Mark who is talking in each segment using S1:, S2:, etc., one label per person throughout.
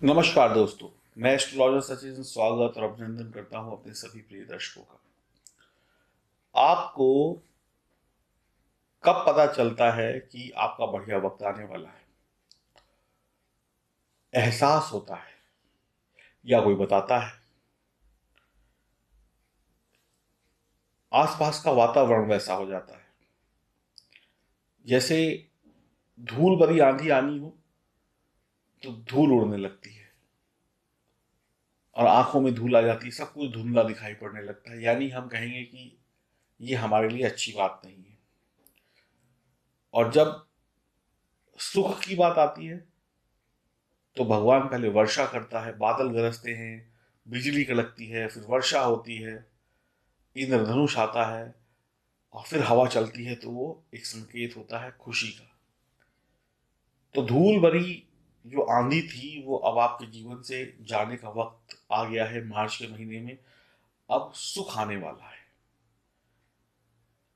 S1: नमस्कार दोस्तों। मैं एस्ट्रोलॉजर सचिन स्वागत और अभिनंदन करता हूं अपने सभी प्रिय दर्शकों का। आपको कब पता चलता है कि आपका बढ़िया वक्त आने वाला है? एहसास होता है या कोई बताता है? आसपास का वातावरण वैसा हो जाता है जैसे धूल भरी आंधी आनी हो तो धूल उड़ने लगती है और आंखों में धूल आ जाती है, सब कुछ धुंधला दिखाई पड़ने लगता है। यानी हम कहेंगे कि ये हमारे लिए अच्छी बात नहीं है। और जब सुख की बात आती है तो भगवान पहले वर्षा करता है, बादल गरजते हैं, बिजली कड़कती है, फिर वर्षा होती है, इंद्रधनुष आता है और फिर हवा चलती है, तो वो एक संकेत होता है खुशी का। तो धूल भरी जो आंधी थी वो अब आपके जीवन से जाने का वक्त आ गया है। मार्च के महीने में अब सुख आने वाला है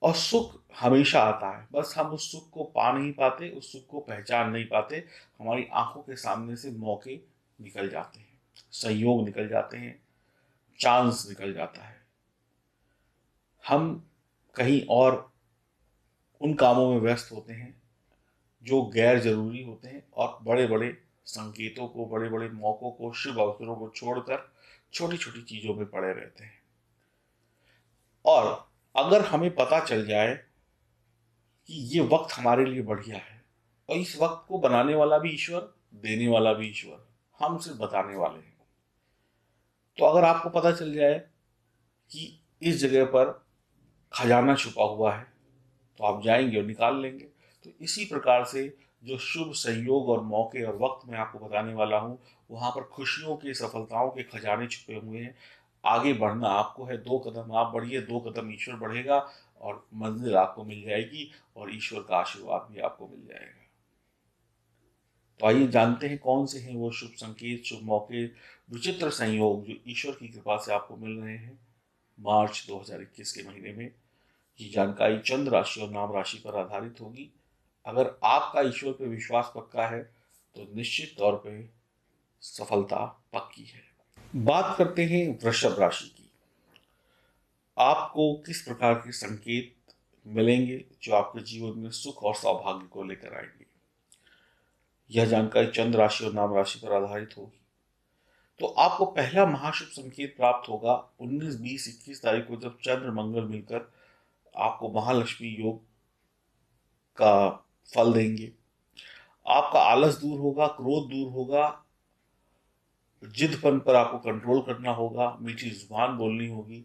S1: और सुख हमेशा आता है, बस हम उस सुख को पा नहीं पाते, उस सुख को पहचान नहीं पाते। हमारी आंखों के सामने से मौके निकल जाते हैं, संयोग निकल जाते हैं, चांस निकल जाता है। हम कहीं और उन कामों में व्यस्त होते हैं जो गैर जरूरी होते हैं और बड़े बड़े संकेतों को, बड़े बड़े मौकों को, शुभ अवसरों को छोड़कर छोटी छोटी चीजों में पड़े रहते हैं। और अगर हमें पता चल जाए कि ये वक्त हमारे लिए बढ़िया है और इस वक्त को बनाने वाला भी ईश्वर, देने वाला भी ईश्वर, हम सिर्फ बताने वाले हैं। तो अगर आपको पता चल जाए कि इस जगह पर खजाना छुपा हुआ है तो आप जाएंगे और निकाल लेंगे। तो इसी प्रकार से जो शुभ संयोग और मौके और वक्त मैं आपको बताने वाला हूँ, वहाँ पर खुशियों के, सफलताओं के खजाने छुपे हुए हैं। आगे बढ़ना आपको है, 2 कदम आप बढ़िए, 2 कदम ईश्वर बढ़ेगा और मंजिल आपको मिल जाएगी और ईश्वर का आशीर्वाद भी आपको मिल जाएगा। तो आइए जानते हैं कौन से हैं वो शुभ संकेत, शुभ मौके, विचित्र संयोग जो ईश्वर की कृपा से आपको मिल रहे हैं मार्च 2021 के महीने में। ये जानकारी चंद्र राशि और नाम राशि पर आधारित होगी। अगर आपका ईश्वर पे विश्वास पक्का है तो निश्चित तौर पे सफलता पक्की है। बात करते हैं वृषभ राशि की। आपको किस प्रकार के संकेत मिलेंगे जो आपके जीवन में सुख और सौभाग्य को लेकर आएंगे? यह जानकारी चंद्र राशि और नाम राशि पर आधारित होगी। तो आपको पहला महाशुभ संकेत प्राप्त होगा 19, 20, 21 तारीख को, जब चंद्र मंगल मिलकर आपको महालक्ष्मी योग का फल देंगे। आपका आलस दूर होगा, क्रोध दूर होगा, जिदपन पर आपको कंट्रोल करना होगा, मीठी जुबान बोलनी होगी।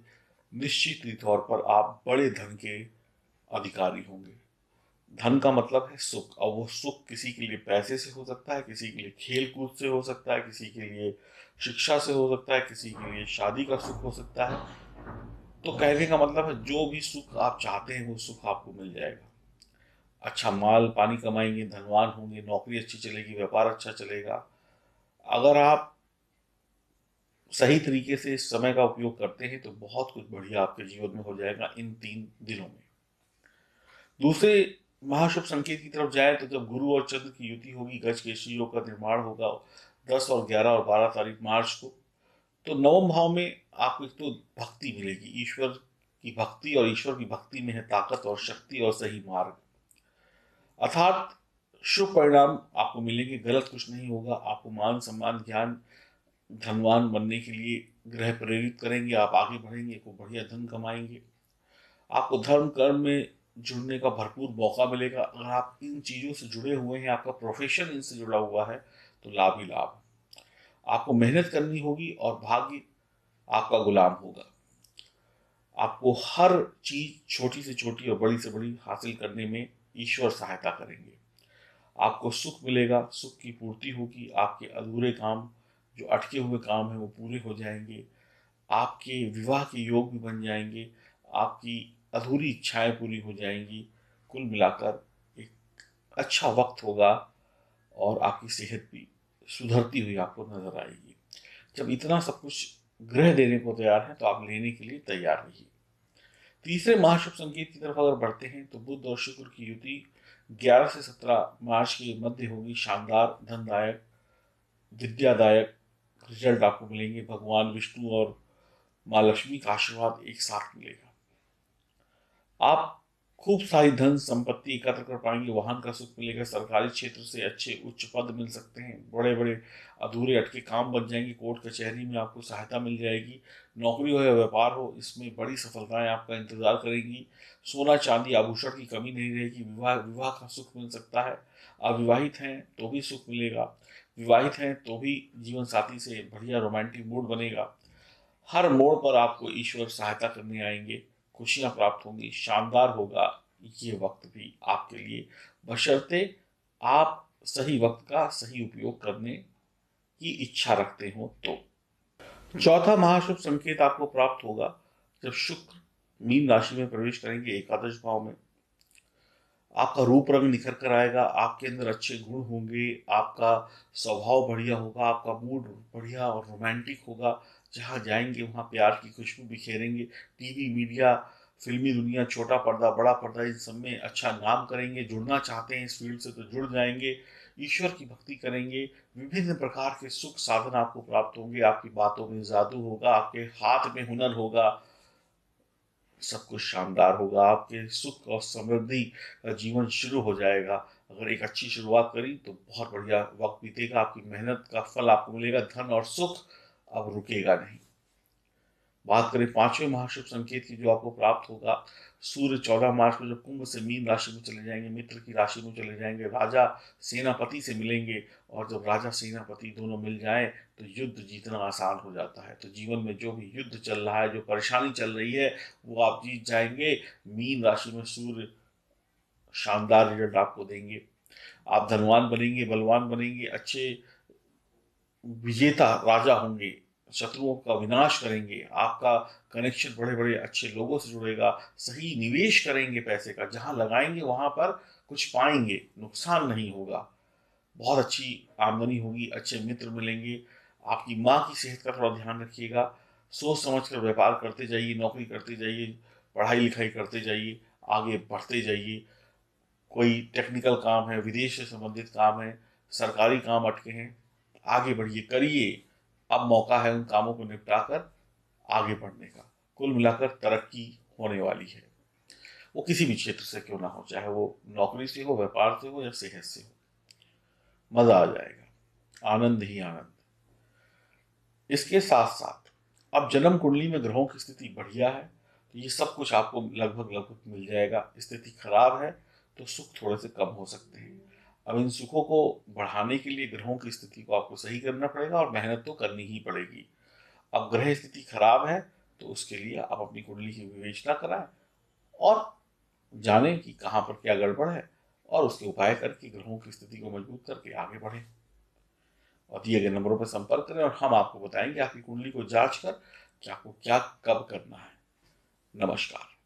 S1: निश्चित ही तौर पर आप बड़े धन के अधिकारी होंगे। धन का मतलब है सुख, और वो सुख किसी के लिए पैसे से हो सकता है, किसी के लिए खेल कूद से हो सकता है, किसी के लिए शिक्षा से हो सकता है, किसी के लिए शादी का सुख हो सकता है। तो कहने का मतलब है जो भी सुख आप चाहते हैं वो सुख आपको मिल जाएगा। अच्छा माल पानी कमाएंगे, धनवान होंगे, नौकरी अच्छी चलेगी, व्यापार अच्छा चलेगा। अगर आप सही तरीके से इस समय का उपयोग करते हैं तो बहुत कुछ बढ़िया आपके जीवन में हो जाएगा इन 3 दिनों में। दूसरे महाशुभ संकेत की तरफ जाए तो जब गुरु और चंद्र की युति होगी, गज केसरी योग का निर्माण होगा 10 और 11 और 12 तारीख मार्च को। तो नवम भाव में आपको एक तो भक्ति मिलेगी, ईश्वर की भक्ति, और ईश्वर की भक्ति में है ताकत और शक्ति और सही मार्ग, अर्थात शुभ परिणाम आपको मिलेंगे। गलत कुछ नहीं होगा। आपको मान सम्मान ज्ञान धनवान बनने के लिए ग्रह प्रेरित करेंगे, आप आगे बढ़ेंगे, को बढ़िया धन कमाएंगे। आपको धर्म कर्म में जुड़ने का भरपूर मौका मिलेगा। अगर आप इन चीज़ों से जुड़े हुए हैं, आपका प्रोफेशन इनसे जुड़ा हुआ है, तो लाभ ही लाभ। आपको मेहनत करनी होगी और भाग्य आपका गुलाम होगा। आपको हर चीज छोटी से छोटी और बड़ी से बड़ी हासिल करने में ईश्वर सहायता करेंगे। आपको सुख मिलेगा, सुख की पूर्ति होगी, आपके अधूरे काम, जो अटके हुए काम हैं वो पूरे हो जाएंगे। आपके विवाह के योग भी बन जाएंगे, आपकी अधूरी इच्छाएं पूरी हो जाएंगी। कुल मिलाकर एक अच्छा वक्त होगा और आपकी सेहत भी सुधरती हुई आपको नजर आएगी। जब इतना सब कुछ ग्रह देने को तैयार है तो आप लेने के लिए तैयार रहिए। तीसरे महाशुभ संकेत की तरफ अगर बढ़ते हैं तो बुध और शुक्र की युति 11 से 17 मार्च के मध्य होगी, शानदार धनदायक विद्यादायक रिजल्ट आपको मिलेंगे। भगवान विष्णु और माँ लक्ष्मी का आशीर्वाद एक साथ मिलेगा। आप खूब सारी धन संपत्ति एकत्र कर पाएंगे, वाहन का सुख मिलेगा, सरकारी क्षेत्र से अच्छे उच्च पद मिल सकते हैं, बड़े बड़े अधूरे अटके काम बन जाएंगे, कोर्ट कचहरी में आपको सहायता मिल जाएगी। नौकरी हो या व्यापार हो, इसमें बड़ी सफलताएं आपका इंतजार करेंगी। सोना चांदी आभूषण की कमी नहीं रहेगी। विवाह विवाह का सुख मिल सकता है। अविवाहित हैं तो भी सुख मिलेगा, विवाहित हैं तो भी जीवन साथी से बढ़िया रोमांटिक मूड बनेगा। हर मोड़ पर आपको ईश्वर सहायता करने आएंगे, खुशियां प्राप्त होंगी, शानदार होगा ये वक्त भी आपके लिए, बशर्ते आप सही वक्त का सही उपयोग करने की इच्छा रखते हो तो। चौथा महाशुभ संकेत आपको प्राप्त होगा जब शुक्र मीन राशि में प्रवेश करेंगे एकादश भाव में। आपका रूप रंग निखर कर आएगा, आपके अंदर अच्छे गुण होंगे, आपका स्वभाव बढ़िया होगा, आपका मूड बढ़िया और रोमांटिक होगा। जहाँ जाएंगे वहाँ प्यार की खुशबू बिखेरेंगे। टीवी मीडिया फिल्मी दुनिया छोटा पर्दा बड़ा पर्दा इन सब में अच्छा नाम करेंगे। जुड़ना चाहते हैं इस फील्ड से तो जुड़ जाएंगे। ईश्वर की भक्ति करेंगे। विभिन्न प्रकार के सुख साधन आपको प्राप्त होंगे। आपकी बातों में जादू होगा, आपके हाथ में हुनर होगा, सब कुछ शानदार होगा। आपके सुख और समृद्धि का जीवन शुरू हो जाएगा। अगर एक अच्छी शुरुआत करी तो बहुत बढ़िया वक्त बीतेगा, आपकी मेहनत का फल आपको मिलेगा। धन और सुख अब रुकेगा नहीं। बात करें पांचवें महाशुभ संकेत की जो आपको प्राप्त होगा, सूर्य 14 मार्च को जब कुंभ से मीन राशि में चले जाएंगे, मित्र की राशि में चले जाएंगे, राजा सेनापति से मिलेंगे। और जब राजा सेनापति दोनों मिल जाएं तो युद्ध जीतना आसान हो जाता है। तो जीवन में जो भी युद्ध चल रहा है, जो परेशानी चल रही है, वो आप जीत जाएंगे। मीन राशि में सूर्य शानदार रिजल्ट आपको देंगे। आप धनवान बनेंगे, बलवान बनेंगे, अच्छे विजेता राजा होंगे, शत्रुओं का विनाश करेंगे। आपका कनेक्शन बड़े बड़े अच्छे लोगों से जुड़ेगा। सही निवेश करेंगे पैसे का, जहां लगाएंगे वहां पर कुछ पाएंगे, नुकसान नहीं होगा। बहुत अच्छी आमदनी होगी, अच्छे मित्र मिलेंगे। आपकी माँ की सेहत का थोड़ा ध्यान रखिएगा। सोच समझ कर व्यापार करते जाइए, नौकरी करते जाइए, पढ़ाई लिखाई करते जाइए, आगे बढ़ते जाइए। कोई टेक्निकल काम है, विदेश से संबंधित काम है, सरकारी काम अटके हैं, आगे बढ़िए, करिए। अब मौका है उन कामों को निपटाकर आगे बढ़ने का। कुल मिलाकर तरक्की होने वाली है, वो किसी भी क्षेत्र से क्यों ना हो, चाहे वो नौकरी से हो, व्यापार से हो या सेहत से हो। मजा आ जाएगा, आनंद ही आनंद। इसके साथ साथ अब जन्म कुंडली में ग्रहों की स्थिति बढ़िया है तो ये सब कुछ आपको लगभग लगभग मिल जाएगा। स्थिति खराब है तो सुख थोड़े से कम हो सकते हैं। अब इन सुखों को बढ़ाने के लिए ग्रहों की स्थिति को आपको सही करना पड़ेगा और मेहनत तो करनी ही पड़ेगी। अब ग्रह स्थिति खराब है तो उसके लिए आप अपनी कुंडली की विवेचना कराएं और जानें कि कहाँ पर क्या गड़बड़ है, और उसके उपाय करके ग्रहों की स्थिति को मजबूत करके आगे बढ़ें। और दिए गए नंबरों पर संपर्क करें और हम आपको बताएंगे आपकी कुंडली को जांच कर कि आपको क्या कब करना है। नमस्कार।